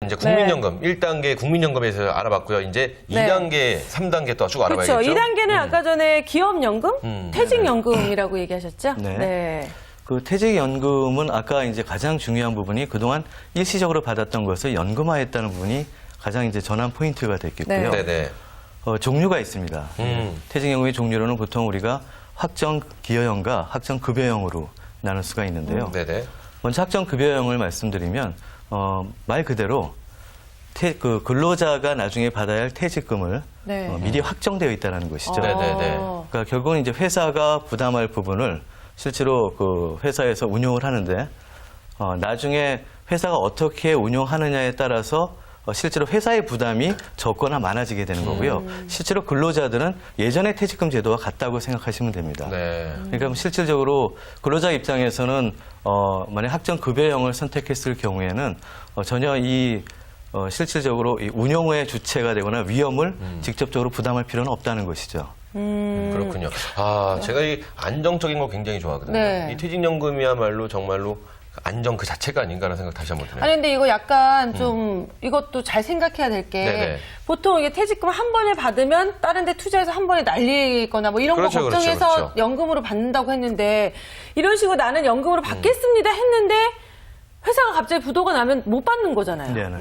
이제 국민연금 1단계 국민연금에서 알아봤고요. 이제 2단계, 3단계 또 쭉 알아봐야겠죠. 그렇죠. 2단계는 아까 전에 기업연금, 퇴직연금이라고 얘기하셨죠? 네. 그 퇴직연금은 아까 이제 가장 중요한 부분이 그동안 일시적으로 받았던 것을 연금화했다는 부분이 가장 이제 전환 포인트가 됐겠고요. 네네. 종류가 있습니다. 퇴직연금의 종류로는 보통 우리가 확정기여형과 확정급여형으로 나눌 수가 있는데요. 네네. 먼저 확정급여형을 말씀드리면 말 그대로 그 근로자가 나중에 받아야 할 퇴직금을 미리 확정되어 있다는 것이죠. 네네네. 그러니까 결국은 이제 회사가 부담할 부분을 실제로 그 회사에서 운용을 하는데 나중에 회사가 어떻게 운용하느냐에 따라서 실제로 회사의 부담이 적거나 많아지게 되는 거고요. 실제로 근로자들은 예전의 퇴직금 제도와 같다고 생각하시면 됩니다. 네. 그러니까 실질적으로 근로자 입장에서는 만약 확정급여형을 선택했을 경우에는 전혀 실질적으로 이 운용의 주체가 되거나 위험을 직접적으로 부담할 필요는 없다는 것이죠. 그렇군요. 제가 이 안정적인 거 굉장히 좋아하거든요. 네. 이 퇴직연금이야말로 정말로 안정 그 자체가 아닌가라는 생각 다시 한번 드네요. 아니 근데 이거 약간 좀 이것도 잘 생각해야 될 게 네네. 보통 이게 퇴직금 한 번에 받으면 다른 데 투자해서 한 번에 날리거나 뭐 이런 그렇죠, 거 걱정해서 그렇죠. 연금으로 받는다고 했는데 이런 식으로 나는 연금으로 받겠습니다 했는데 회사가 갑자기 부도가 나면 못 받는 거잖아요. 네네.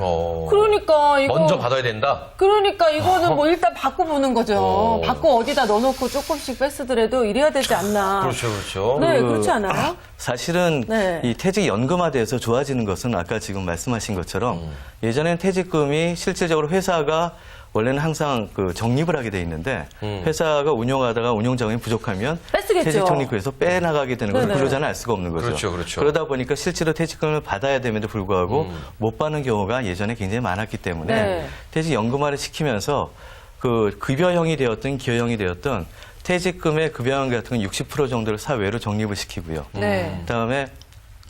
그러니까 이거 먼저 받아야 된다? 그러니까 이거는 뭐 일단 받고 보는 거죠. 받고 어디다 넣어놓고 조금씩 뺐으더라도 이래야 되지 않나. 그렇죠, 그렇죠. 네, 그렇지 않아요? 사실은 네. 이 퇴직연금화돼서 좋아지는 것은 아까 지금 말씀하신 것처럼 예전엔 퇴직금이 실질적으로 회사가 원래는 항상 그 적립을 하게 돼 있는데 회사가 운영하다가 운용자금이 부족하면 뺏으겠죠. 퇴직적립에서 빼나가게 되는 것을 네네. 근로자는 알 수가 없는 거죠. 그렇죠, 그렇죠. 그러다 보니까 실제로 퇴직금을 받아야 됨에도 불구하고 못 받는 경우가 예전에 굉장히 많았기 때문에 네. 퇴직연금화를 시키면서 그 급여형이 되었든 기여형이 되었든 퇴직금의 급여형 같은 건 60% 정도를 사회로 적립을 시키고요. 네. 그다음에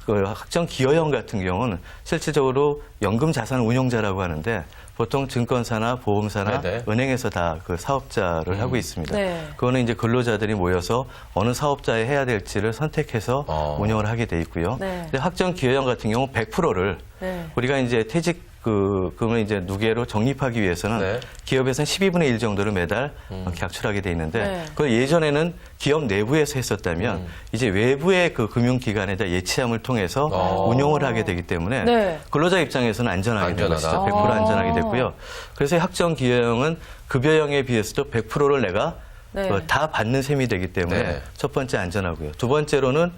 그 확정 기여형 같은 경우는 실질적으로 연금 자산 운용자라고 하는데 보통 증권사나 보험사나 네네. 은행에서 다 그 사업자를 하고 있습니다. 네. 그거는 이제 근로자들이 모여서 어느 사업자에 해야 될지를 선택해서 운영을 하게 돼 있고요. 네. 근데 확정 기여형 같은 경우 100%를 네. 우리가 이제 퇴직금을 이제 누계로 적립하기 위해서는 네. 기업에서는 12분의 1 정도를 매달 각출하게 돼 있는데 네. 그걸 예전에는 기업 내부에서 했었다면 이제 외부의 그 금융기관에다 예치함을 통해서 운용을 하게 되기 때문에 네. 근로자 입장에서는 안전하게 된 안전하다. 것이죠. 100% 안전하게 됐고요. 그래서 확정기여형은 급여형에 비해서도 100%를 내가 네. 다 받는 셈이 되기 때문에 네. 첫 번째 안전하고요. 두 번째로는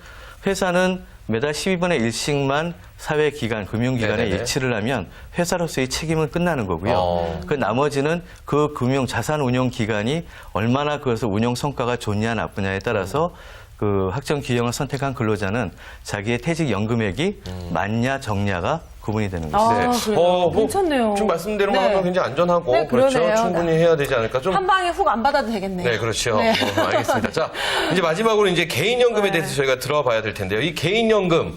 회사는 매달 12분의 1씩만 사회기관, 금융기관에 네네네. 예치를 하면 회사로서의 책임은 끝나는 거고요. 그 나머지는 그 금융 자산 운용 기관이 얼마나 그것을 운용 성과가 좋냐 나쁘냐에 따라서 그 확정 기여형을 선택한 근로자는 자기의 퇴직 연금액이 많냐 적냐가 구분이 되는 것이죠. 그래요? 괜찮네요. 지금 말씀대로 네. 하면 굉장히 안전하고 네, 그렇죠. 그러네요. 충분히 해야 되지 않을까 좀. 한 방에 훅 안 받아도 되겠네요. 네, 그렇죠. 네. 알겠습니다. 자, 이제 마지막으로 이제 개인연금에 대해서 저희가 들어봐야 될 텐데요. 이 개인연금,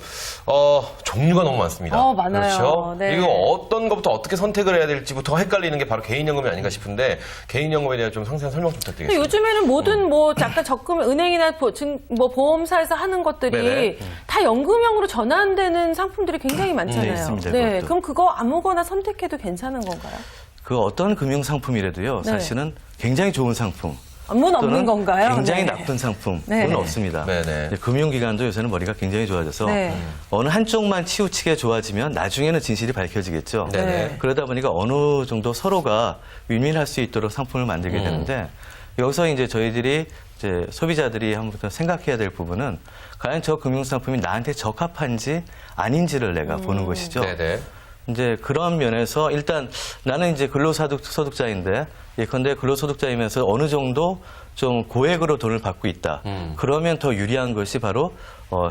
종류가 너무 많습니다. 많아요. 그렇죠. 네. 이거 어떤 것부터 어떻게 선택을 해야 될지부터 헷갈리는 게 바로 개인연금이 아닌가 싶은데, 개인연금에 대한 좀 상세한 설명 좀 근데 부탁드리겠습니다. 요즘에는 모든 뭐 약간 적금 은행이나 보험사에서 하는 것들이 네네. 다 연금형으로 전환되는 상품들이 굉장히 많잖아요. 네, 있습니다, 네, 그것도. 그럼 그거 아무거나 선택해도 괜찮은 건가요? 그 어떤 금융 상품이라도요. 네. 사실은 굉장히 좋은 상품 문 없는 또는 건가요? 굉장히 네. 나쁜 상품은 네. 없습니다. 네네. 이제 금융기관도 요새는 머리가 굉장히 좋아져서 네. 어느 한쪽만 치우치게 좋아지면 나중에는 진실이 밝혀지겠죠. 네네. 그러다 보니까 어느 정도 서로가 윈윈할 수 있도록 상품을 만들게 되는데 여기서 이제 저희들이 이제 소비자들이 한번 생각해야 될 부분은 과연 저 금융상품이 나한테 적합한지 아닌지를 내가 보는 것이죠. 네네. 이제 그런 면에서 일단 나는 이제 근로소득자인데 예컨대 근로소득자이면서 어느 정도 좀 고액으로 돈을 받고 있다. 그러면 더 유리한 것이 바로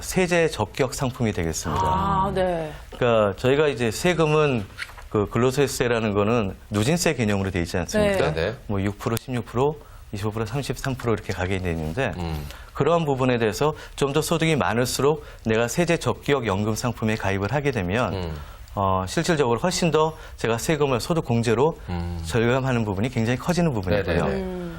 세제 적격 상품이 되겠습니다. 아, 네. 그러니까 저희가 이제 세금은 그 근로소득세라는 거는 누진세 개념으로 돼 있지 않습니까? 네. 뭐 6%, 16%, 25%, 33% 이렇게 가게 돼 있는데 그러한 부분에 대해서 좀 더 소득이 많을수록 내가 세제 적격 연금 상품에 가입을 하게 되면 실질적으로 훨씬 더 제가 세금을 소득 공제로 절감하는 부분이 굉장히 커지는 부분이고요. 네네네.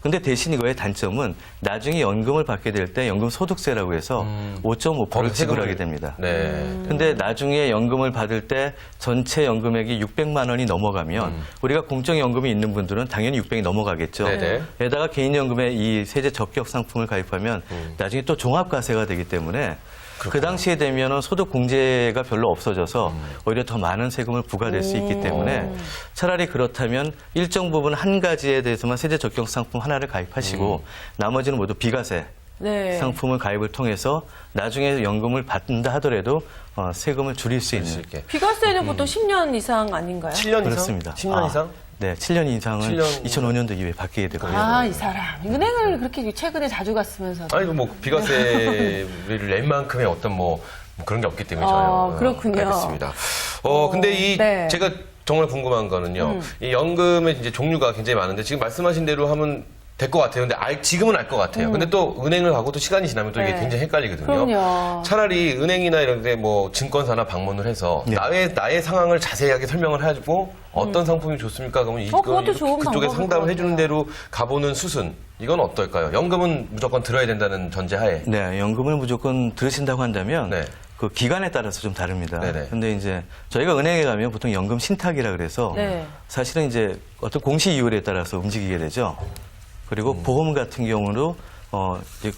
근데 대신 이거의 단점은 나중에 연금을 받게 될 때 연금 소득세라고 해서 5.5%를 지불하게 됩니다. 네. 근데 나중에 연금을 받을 때 전체 연금액이 600만 원이 넘어가면 우리가 공적연금이 있는 분들은 당연히 600이 넘어가겠죠. 네네. 게다가 개인연금에 이 세제 적격 상품을 가입하면 나중에 또 종합과세가 되기 때문에 그 당시에 되면은 소득 공제가 별로 없어져서 오히려 더 많은 세금을 부과될 수 있기 때문에 차라리 그렇다면 일정 부분 한 가지에 대해서만 세제 적격 상품 하나를 가입하시고 나머지는 모두 비과세 네. 상품을 가입을 통해서 나중에 연금을 받는다 하더라도 세금을 줄일 수 수 있는. 있게. 비과세는 보통 10년 이상 아닌가요? 7년 이상? 그렇습니다. 10년 이상? 네, 7년 이상은 7년 2005년도 이후에 바뀌게 되고요. 아, 이 사람. 은행을 그렇게 최근에 자주 갔으면서. 아니, 뭐, 비과세를 낼 만큼의 어떤 뭐 그런 게 없기 때문에 저는. 그렇군요. 알겠습니다. 근데 네. 제가 정말 궁금한 거는요. 이 연금의 이제 종류가 굉장히 많은데 지금 말씀하신 대로 하면 될 것 같아요. 근데 지금은 알 것 같아요. 근데 또 은행을 가고 또 시간이 지나면 또 이게 네. 굉장히 헷갈리거든요. 그럼요. 차라리 은행이나 이런 데 뭐 증권사나 방문을 해서 네. 나의 상황을 자세하게 설명을 해주고 어떤 상품이 좋습니까? 그러면 그것도 좋은 그쪽에 방법일 상담을 것 해주는 같아요. 대로 가보는 수순. 이건 어떨까요? 연금은 무조건 들어야 된다는 전제하에. 네, 연금을 무조건 들으신다고 한다면 네. 그 기간에 따라서 좀 다릅니다. 네네. 근데 이제 저희가 은행에 가면 보통 연금 신탁이라 그래서 네. 사실은 이제 어떤 공시 이율에 따라서 움직이게 되죠. 그리고 보험 같은 경우도 이제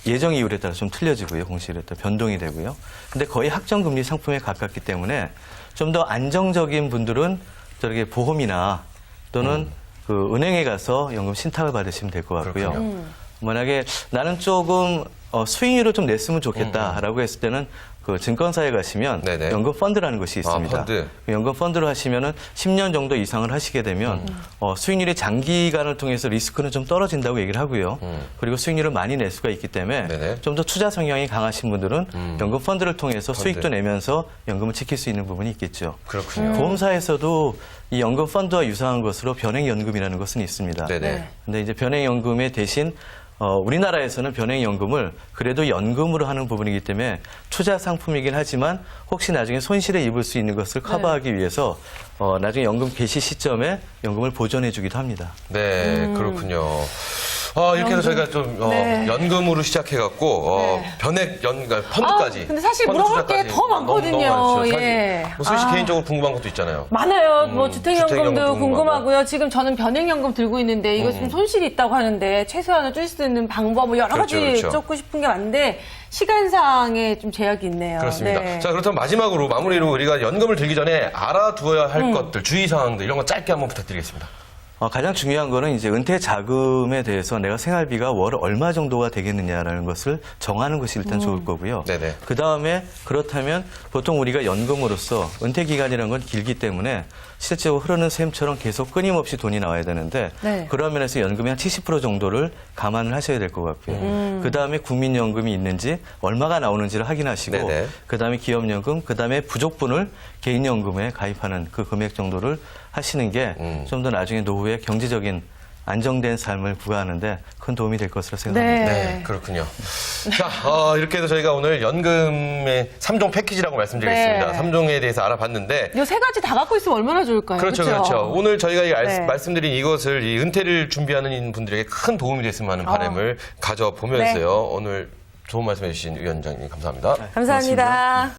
예정 이율에 따라 좀 틀려지고요. 공시율에 따라 변동이 되고요. 근데 거의 확정금리 상품에 가깝기 때문에 좀 더 안정적인 분들은 저렇게 보험이나 또는 그 은행에 가서 연금 신탁을 받으시면 될 것 같고요. 그렇군요. 만약에 나는 조금 수익률을 좀 냈으면 좋겠다라고 했을 때는 그 증권사에 가시면 네네. 연금 펀드라는 것이 있습니다. 펀드. 연금 펀드로 하시면은 10년 정도 이상을 하시게 되면 수익률이 장기간을 통해서 리스크는 좀 떨어진다고 얘기를 하고요. 그리고 수익률을 많이 낼 수가 있기 때문에 네네. 좀 더 투자 성향이 강하신 분들은 연금 펀드를 통해서 수익도 내면서 연금을 지킬 수 있는 부분이 있겠죠. 그렇군요. 보험사에서도 이 연금 펀드와 유사한 것으로 변액연금이라는 것은 있습니다. 네네. 근데 이제 변액연금에 대신 우리나라에서는 변액연금을 그래도 연금으로 하는 부분이기 때문에 투자 상품이긴 하지만 혹시 나중에 손실에 입을 수 있는 것을 커버하기 위해서 나중에 연금 개시 시점에 연금을 보존해 주기도 합니다. 네, 그렇군요. 이렇게 해서 저희가 좀 네. 연금으로 시작해갖고 그러니까 펀드까지. 근데 사실 펀드 물어볼 게 투자까지 더 많거든요. 너무 많죠. 예. 사실 수희 씨 개인적으로 궁금한 것도 있잖아요. 많아요. 뭐 주택연금도 주택연금도 궁금하고요. 지금 저는 변액연금 들고 있는데 이거 좀 손실이 있다고 하는데 최소한을 줄일 수 있는 방법 뭐 여러 가지 그렇죠. 여쭙고 싶은 게 많은데 시간상에 좀 제약이 있네요. 그렇습니다. 네. 자, 그렇다면 마지막으로 마무리로 우리가 연금을 들기 전에 알아두어야 할 것들, 주의사항들 이런 거 짧게 한번 부탁드리겠습니다. 가장 중요한 거는 이제 은퇴 자금에 대해서 내가 생활비가 월 얼마 정도가 되겠느냐라는 것을 정하는 것이 일단 좋을 거고요. 네네. 그 다음에 그렇다면 보통 우리가 연금으로서 은퇴 기간이라는 건 길기 때문에 실제로 흐르는 샘처럼 계속 끊임없이 돈이 나와야 되는데 네. 그런 면에서 연금의 한 70% 정도를 감안을 하셔야 될 것 같고요. 그 다음에 국민연금이 있는지 얼마가 나오는지를 확인하시고 네네. 그 다음에 기업연금, 그 다음에 부족분을 개인연금에 가입하는 그 금액 정도를 하시는 게 좀 더 나중에 노후에 경제적인 안정된 삶을 부과하는데 큰 도움이 될 것으로 생각합니다. 네. 네, 그렇군요. 자, 이렇게 해서 저희가 오늘 연금의 3종 패키지라고 말씀드리겠습니다. 네. 3종에 대해서 알아봤는데 이 세 가지 다 갖고 있으면 얼마나 좋을까요? 그렇죠, 그렇죠? 그렇죠. 오늘 저희가 네. 말씀드린 이것을 이 은퇴를 준비하는 분들에게 큰 도움이 됐으면 하는 바람을 가져보면서요. 오늘 좋은 말씀 해주신 위원장님 감사합니다. 감사합니다.